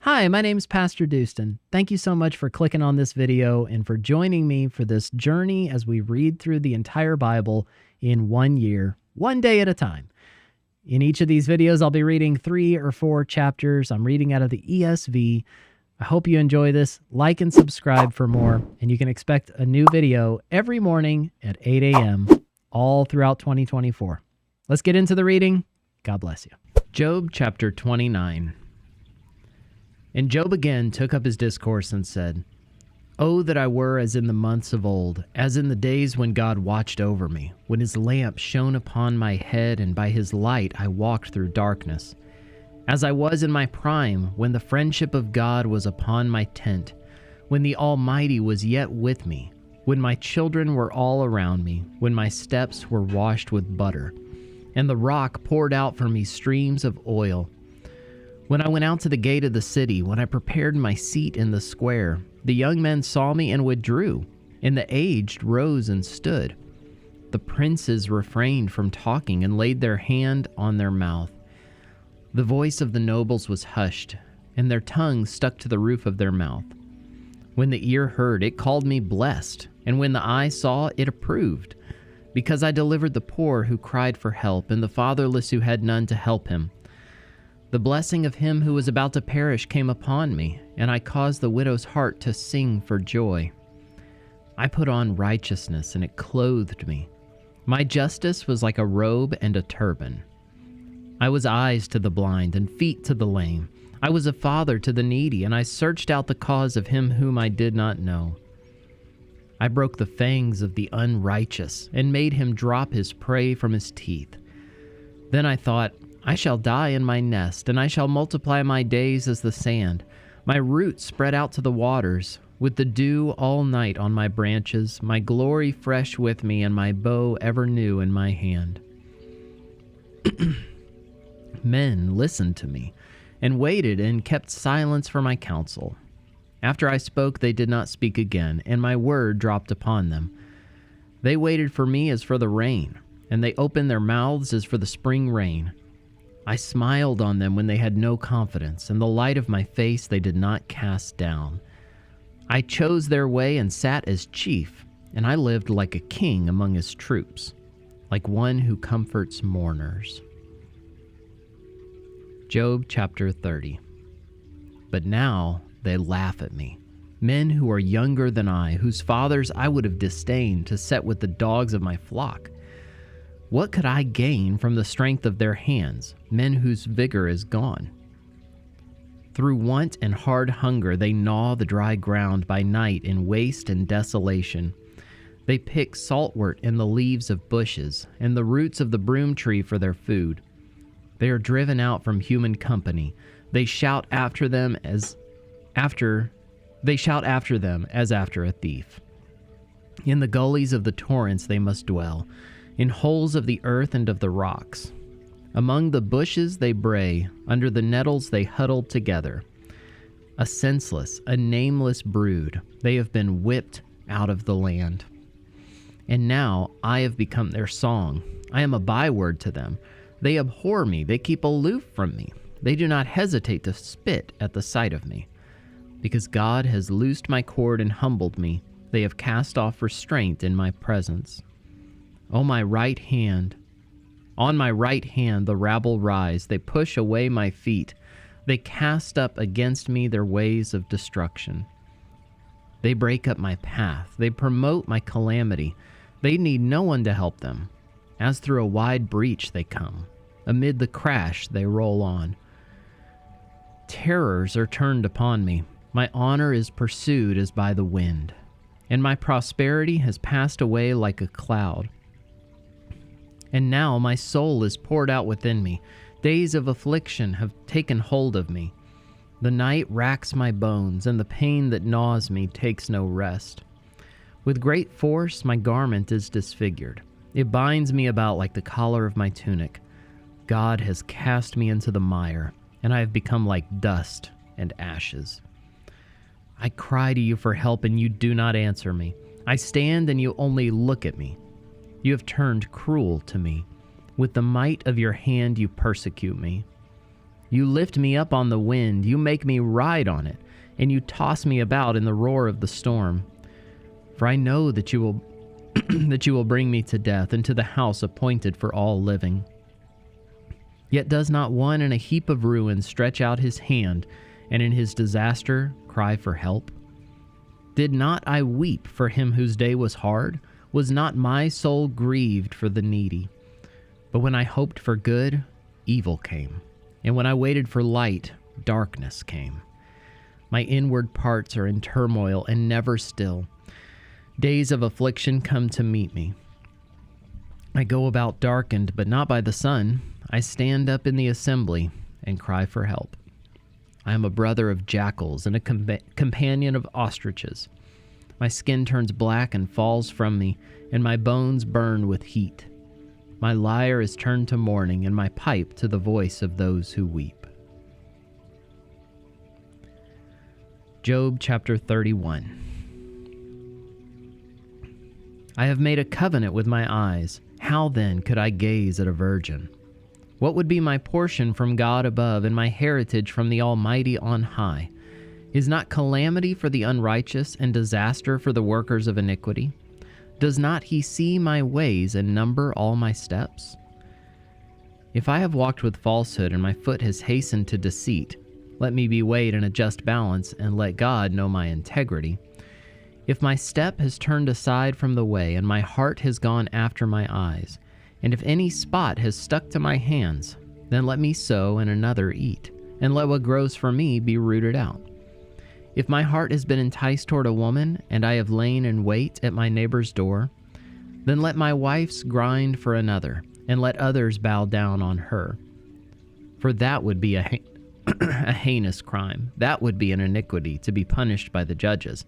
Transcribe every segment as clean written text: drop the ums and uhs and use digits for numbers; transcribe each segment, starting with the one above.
Hi, my name is PastorDoostyn. Thank you so much for clicking on this video and for joining me for this journey as we read through the entire Bible in 1 year, one day at a time. In each of these videos, I'll be reading 3 or 4 chapters. I'm reading out of the ESV. I hope you enjoy this. Like and subscribe for more, and you can expect a new video every morning at 8 a.m. all throughout 2024. Let's get into the reading. God bless you. Job chapter 29. And Job again took up his discourse and said, "Oh, that I were as in the months of old, as in the days when God watched over me, when his lamp shone upon my head, and by his light I walked through darkness. As I was in my prime, when the friendship of God was upon my tent, when the Almighty was yet with me, when my children were all around me, when my steps were washed with butter, and the rock poured out for me streams of oil. When I went out to the gate of the city, when I prepared my seat in the square, the young men saw me and withdrew, and the aged rose and stood. The princes refrained from talking and laid their hand on their mouth. The voice of the nobles was hushed, and their tongue stuck to the roof of their mouth. When the ear heard, it called me blessed, and when the eye saw, it approved, because I delivered the poor who cried for help, and the fatherless who had none to help him. The blessing of him who was about to perish came upon me, and I caused the widow's heart to sing for joy. I put on righteousness, and it clothed me. My justice was like a robe and a turban. I was eyes to the blind and feet to the lame. I was a father to the needy, and I searched out the cause of him whom I did not know. I broke the fangs of the unrighteous, and made him drop his prey from his teeth. Then I thought, I shall die in my nest, and I shall multiply my days as the sand. My roots spread out to the waters, with the dew all night on my branches, my glory fresh with me, and my bow ever new in my hand." Men listened to me, and waited and kept silence for my counsel. After I spoke, they did not speak again, and my word dropped upon them. They waited for me as for the rain, and they opened their mouths as for the spring rain. I smiled on them when they had no confidence, and the light of my face they did not cast down. I chose their way and sat as chief, and I lived like a king among his troops, like one who comforts mourners. Job chapter 30. But now they laugh at me, men who are younger than I, whose fathers I would have disdained to set with the dogs of my flock. What could I gain from the strength of their hands, men whose vigor is gone? Through want and hard hunger they gnaw the dry ground by night in waste and desolation. They pick saltwort in the leaves of bushes, and the roots of the broom tree for their food. They are driven out from human company. They shout after them as after a thief. In the gullies of the torrents they must dwell, in holes of the earth and of the rocks. Among the bushes they bray, under the nettles they huddle together. A senseless, a nameless brood, they have been whipped out of the land. And now I have become their song. I am a byword to them. They abhor me, they keep aloof from me. They do not hesitate to spit at the sight of me. Because God has loosed my cord and humbled me, they have cast off restraint in my presence. On my right hand the rabble rise. They push away my feet. They cast up against me their ways of destruction. They break up my path. They promote my calamity. They need no one to help them. As through a wide breach they come. Amid the crash they roll on. Terrors are turned upon me. My honor is pursued as by the wind, and my prosperity has passed away like a cloud. And now my soul is poured out within me. Days of affliction have taken hold of me. The night racks my bones, and the pain that gnaws me takes no rest. With great force my garment is disfigured. It binds me about like the collar of my tunic. God has cast me into the mire, and I have become like dust and ashes. I cry to you for help, and you do not answer me. I stand, and you only look at me. You have turned cruel to me. With the might of your hand you persecute me. You lift me up on the wind, you make me ride on it, and you toss me about in the roar of the storm. For I know that you will that you will bring me to death, and to the house appointed for all living. Yet does not one in a heap of ruins stretch out his hand, and in his disaster cry for help? Did not I weep for him whose day was hard? Was not my soul grieved for the needy? But when I hoped for good, evil came. And when I waited for light, darkness came. My inward parts are in turmoil and never still. Days of affliction come to meet me. I go about darkened, but not by the sun. I stand up in the assembly and cry for help. I am a brother of jackals and a companion of ostriches. My skin turns black and falls from me, and my bones burn with heat. My lyre is turned to mourning, and my pipe to the voice of those who weep. Job chapter 31. I have made a covenant with my eyes. How then could I gaze at a virgin? What would be my portion from God above, and my heritage from the Almighty on high? Is not calamity for the unrighteous, and disaster for the workers of iniquity? Does not he see my ways and number all my steps? If I have walked with falsehood, and my foot has hastened to deceit, let me be weighed in a just balance, and let God know my integrity. If my step has turned aside from the way, and my heart has gone after my eyes, and if any spot has stuck to my hands, then let me sow and another eat, and let what grows for me be rooted out. If my heart has been enticed toward a woman, and I have lain in wait at my neighbor's door, then let my wife's grind for another, and let others bow down on her. For that would be a heinous crime. That would be an iniquity to be punished by the judges.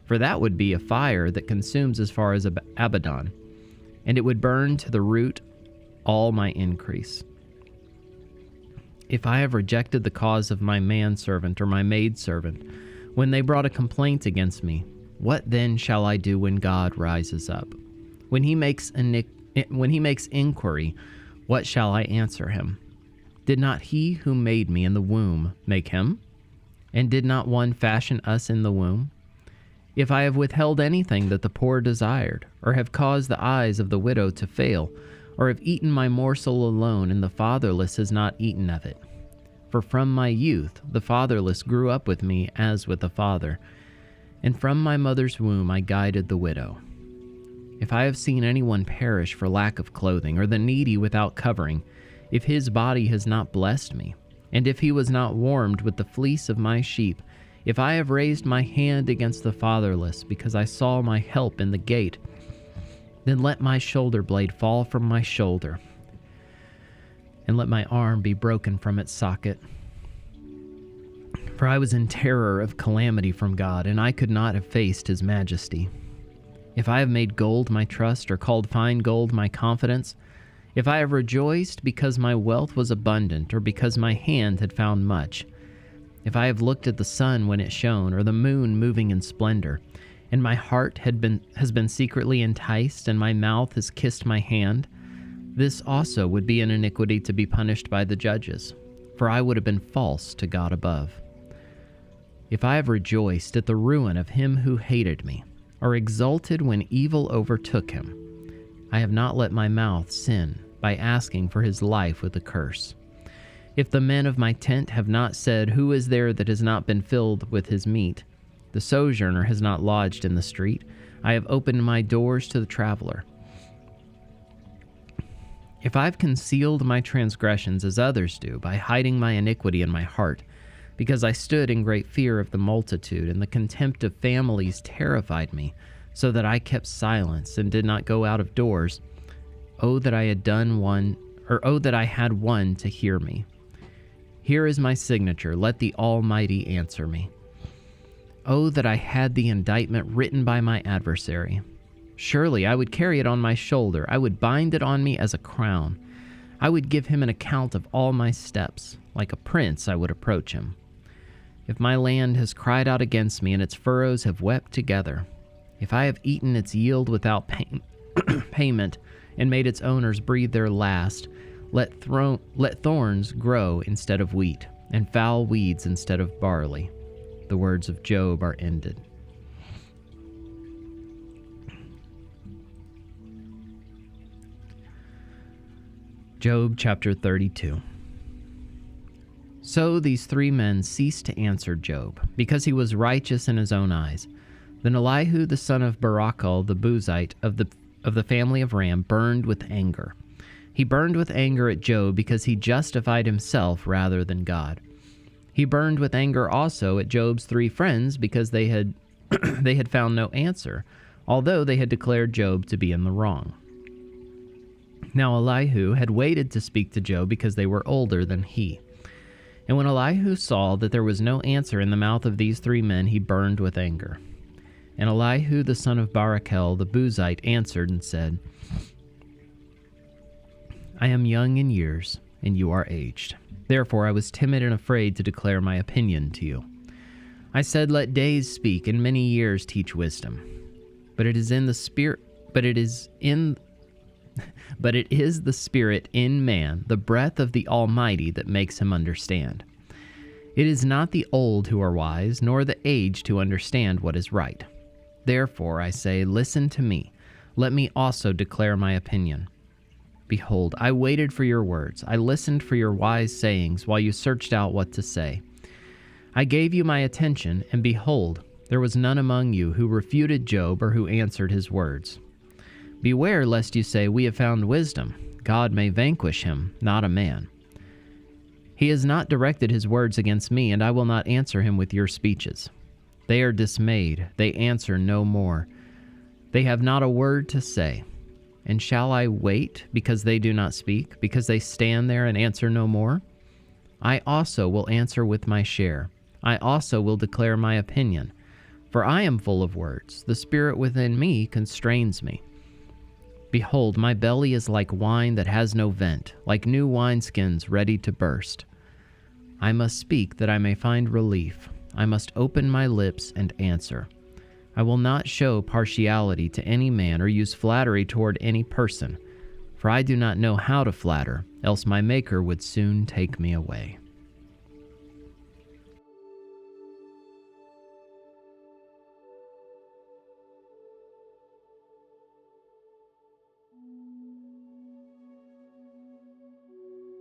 For that would be a fire that consumes as far as Abaddon, and it would burn to the root all my increase. If I have rejected the cause of my manservant or my maidservant, when they brought a complaint against me, what then shall I do when God rises up? When he makes inquiry, what shall I answer him? Did not he who made me in the womb make him? And did not one fashion us in the womb? If I have withheld anything that the poor desired, or have caused the eyes of the widow to fail, or have eaten my morsel alone, and the fatherless has not eaten of it. For from my youth the fatherless grew up with me as with a father, and from my mother's womb I guided the widow. If I have seen anyone perish for lack of clothing, or the needy without covering, if his body has not blessed me, and if he was not warmed with the fleece of my sheep, if I have raised my hand against the fatherless, because I saw my help in the gate, then let my shoulder blade fall from my shoulder, and let my arm be broken from its socket. For I was in terror of calamity from God, and I could not have faced his majesty. If I have made gold my trust, or called fine gold my confidence, if I have rejoiced because my wealth was abundant, or because my hand had found much, if I have looked at the sun when it shone, or the moon moving in splendor, and my heart has been secretly enticed, and my mouth has kissed my hand, this also would be an iniquity to be punished by the judges, for I would have been false to God above. If I have rejoiced at the ruin of him who hated me, or exulted when evil overtook him, I have not let my mouth sin by asking for his life with a curse. If the men of my tent have not said, who is there that has not been filled with his meat? The sojourner has not lodged in the street. I have opened my doors to the traveler. If I have concealed my transgressions as others do, by hiding my iniquity in my heart, because I stood in great fear of the multitude, and the contempt of families terrified me, so that I kept silence and did not go out of doors, oh that I had had one to hear me. Here is my signature, let the Almighty answer me. Oh, that I had the indictment written by my adversary. Surely I would carry it on my shoulder, I would bind it on me as a crown. I would give him an account of all my steps. Like a prince I would approach him. If my land has cried out against me, and its furrows have wept together, if I have eaten its yield without payment, and made its owners breathe their last, let thorns grow instead of wheat, and foul weeds instead of barley. The words of Job are ended. Job chapter 32. So these three men ceased to answer Job, because he was righteous in his own eyes. Then Elihu the son of Barachel the Buzite of the family of Ram burned with anger. He burned with anger at Job because he justified himself rather than God. He burned with anger also at Job's three friends because they had they had found no answer, although they had declared Job to be in the wrong. Now Elihu had waited to speak to Job because they were older than he. And when Elihu saw that there was no answer in the mouth of these three men, he burned with anger. And Elihu the son of Barachel the Buzite answered and said, I am young in years, and you are aged. Therefore I was timid and afraid to declare my opinion to you. I said, let days speak, and many years teach wisdom. But it is the Spirit in man, the breath of the Almighty, that makes him understand. It is not the old who are wise, nor the aged who understand what is right. Therefore I say, listen to me. Let me also declare my opinion. Behold, I waited for your words. I listened for your wise sayings while you searched out what to say. I gave you my attention, and behold, there was none among you who refuted Job or who answered his words. Beware lest you say, we have found wisdom. God may vanquish him, not a man. He has not directed his words against me, and I will not answer him with your speeches. They are dismayed. They answer no more. They have not a word to say. And shall I wait because they do not speak, because they stand there and answer no more? I also will answer with my share. I also will declare my opinion. For I am full of words. The spirit within me constrains me. Behold, my belly is like wine that has no vent, like new wineskins ready to burst. I must speak that I may find relief. I must open my lips and answer. I will not show partiality to any man or use flattery toward any person, for I do not know how to flatter, else my Maker would soon take me away.